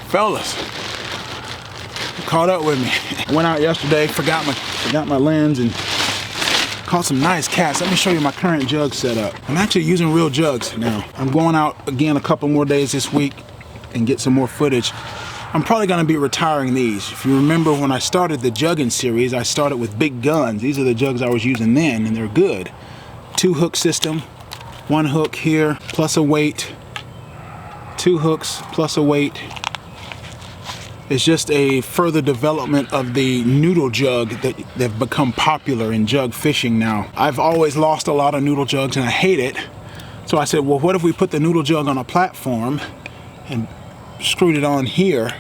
Fellas, caught up with me. I went out yesterday, forgot my lens, and caught some nice cats. Let me show you my current jug setup. I'm actually using real jugs now. I'm going out again a couple more days this week and get some more footage. I'm probably gonna be retiring these. If you remember when I started the jugging series, I started with Big Guns. These are the jugs I was using then, and they're good. 2-hook system, 1 hook here, plus a weight, 2 hooks, plus a weight. It's just a further development of the noodle jug that have become popular in jug fishing now. I've always lost a lot of noodle jugs and I hate it. So I said, well, what if we put the noodle jug on a platform and screwed it on here?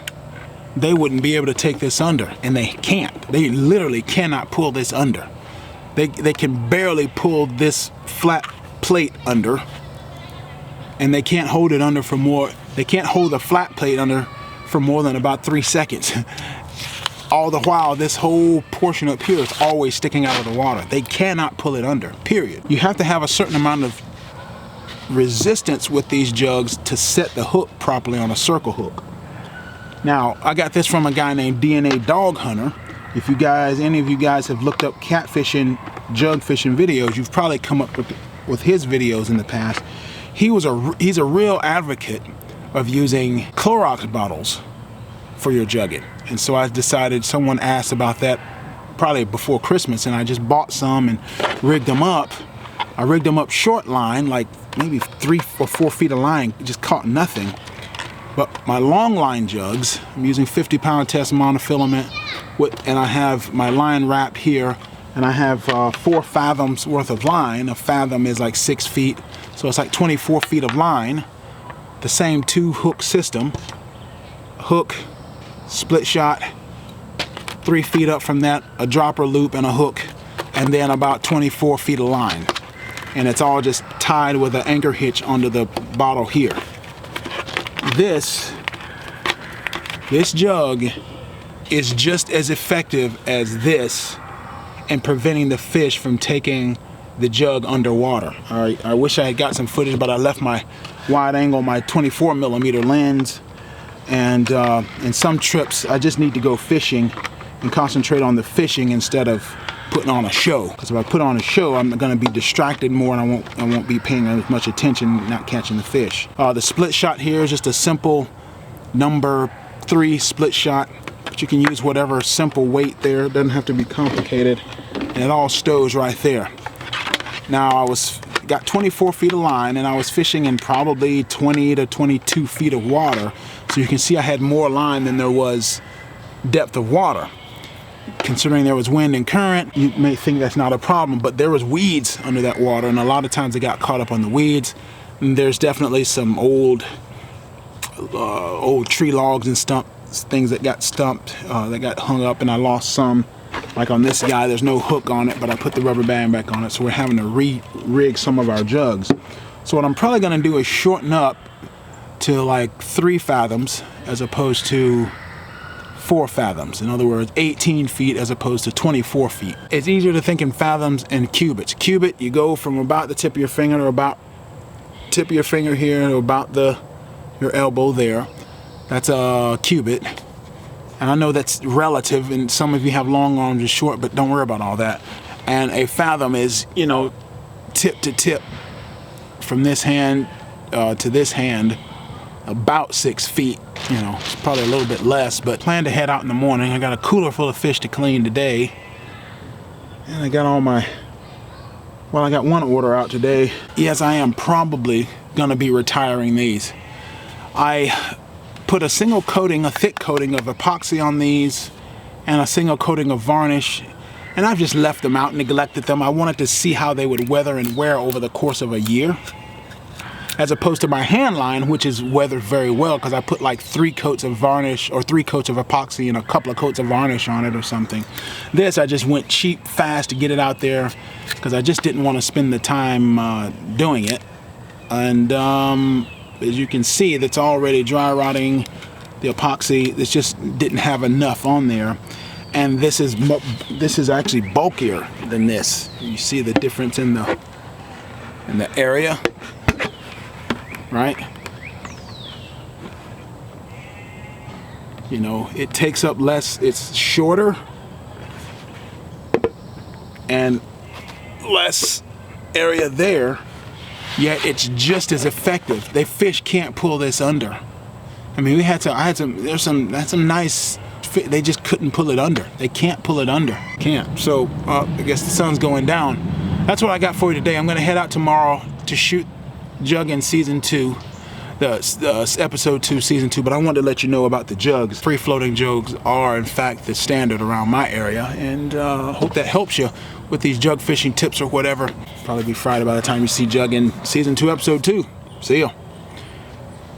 They wouldn't be able to take this under, and they can't. They literally cannot pull this under. They can barely pull this flat plate under, and they can't hold it under for more. They can't hold the flat plate under for more than about 3 seconds. All the while, this whole portion up here is always sticking out of the water. They cannot pull it under, period. You have to have a certain amount of resistance with these jugs to set the hook properly on a circle hook. Now, I got this from a guy named DNA Dog Hunter. If you guys, any of you guys have looked up catfishing, jug fishing videos, you've probably come up with his videos in the past. He's a real advocate of using Clorox bottles for your jugging. And so I decided, someone asked about that probably before Christmas, and I just bought some and rigged them up. I rigged them up short line, like maybe 3 or 4 feet of line, just caught nothing. But my long line jugs, I'm using 50-pound test monofilament, and I have my line wrap here, and I have 4 fathoms worth of line. A fathom is like 6 feet, so it's like 24 feet of line. The same 2-hook system, hook, split shot, 3 feet up from that, a dropper loop and a hook, and then about 24 feet of line. And it's all just tied with an anchor hitch onto the bottle here. This jug is just as effective as this in preventing the fish from taking the jug underwater. I wish I had got some footage, but I left my wide angle, my 24mm lens, and in some trips I just need to go fishing and concentrate on the fishing instead of putting on a show. Because if I put on a show, I'm going to be distracted more, and I won't be paying as much attention, not catching the fish. The split shot here is just a simple number 3 split shot, but you can use whatever simple weight there. It doesn't have to be complicated, and it all stows right there. Now I got 24 feet of line, and I was fishing in probably 20 to 22 feet of water, so you can see I had more line than there was depth of water. Considering there was wind and current, you may think that's not a problem, but there was weeds under that water, and a lot of times I got caught up on the weeds. And there's definitely some old tree logs and things that got stumped, that got hung up, and I lost some. Like on this guy, there's no hook on it, but I put the rubber band back on it, so we're having to re-rig some of our jugs. So what I'm probably gonna do is shorten up to like 3 fathoms as opposed to 4 fathoms. In other words, 18 feet as opposed to 24 feet. It's easier to think in fathoms and cubits. Cubit, you go from about the tip of your finger to about tip of your finger here to about your elbow there. That's a cubit. And I know that's relative, and some of you have long arms and short, but don't worry about all that. And a fathom is, you know, tip to tip from this hand to this hand, about 6 feet. You know, it's probably a little bit less, but plan to head out in the morning. I got a cooler full of fish to clean today. And I got I got one order out today. Yes, I am probably gonna be retiring these. I put a single coating, a thick coating of epoxy on these, and a single coating of varnish, and I've just left them out, neglected them. I wanted to see how they would weather and wear over the course of a year, as opposed to my handline, which is weathered very well because I put like 3 coats of varnish or 3 coats of epoxy and a couple of coats of varnish on it or something. This, I just went cheap, fast to get it out there because I just didn't want to spend the time doing it. And as you can see, that's already dry rotting. The epoxy, it just didn't have enough on there. And this is actually bulkier than this. You see the difference in the area, right? You know, it takes up less, it's shorter and less area there, yet it's just as effective. The fish can't pull this under. I mean, there's some nice, they just couldn't pull it under. They can't pull it under, can't. So I guess the sun's going down. That's what I got for you today. I'm gonna head out tomorrow to shoot Juggin Season 2. The episode 2, season 2, but I wanted to let you know about the jugs. Free floating jugs are in fact the standard around my area, and hope that helps you with these jug fishing tips or whatever. Probably be Friday by the time you see Juggin Season 2, episode 2. See ya.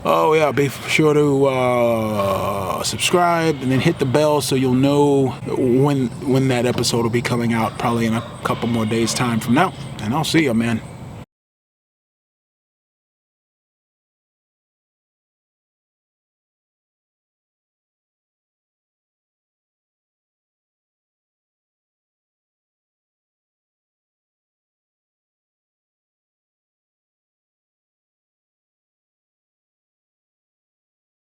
Oh yeah, be sure to subscribe and then hit the bell so you'll know when that episode will be coming out, probably in a couple more days time from now. And I'll see ya, man.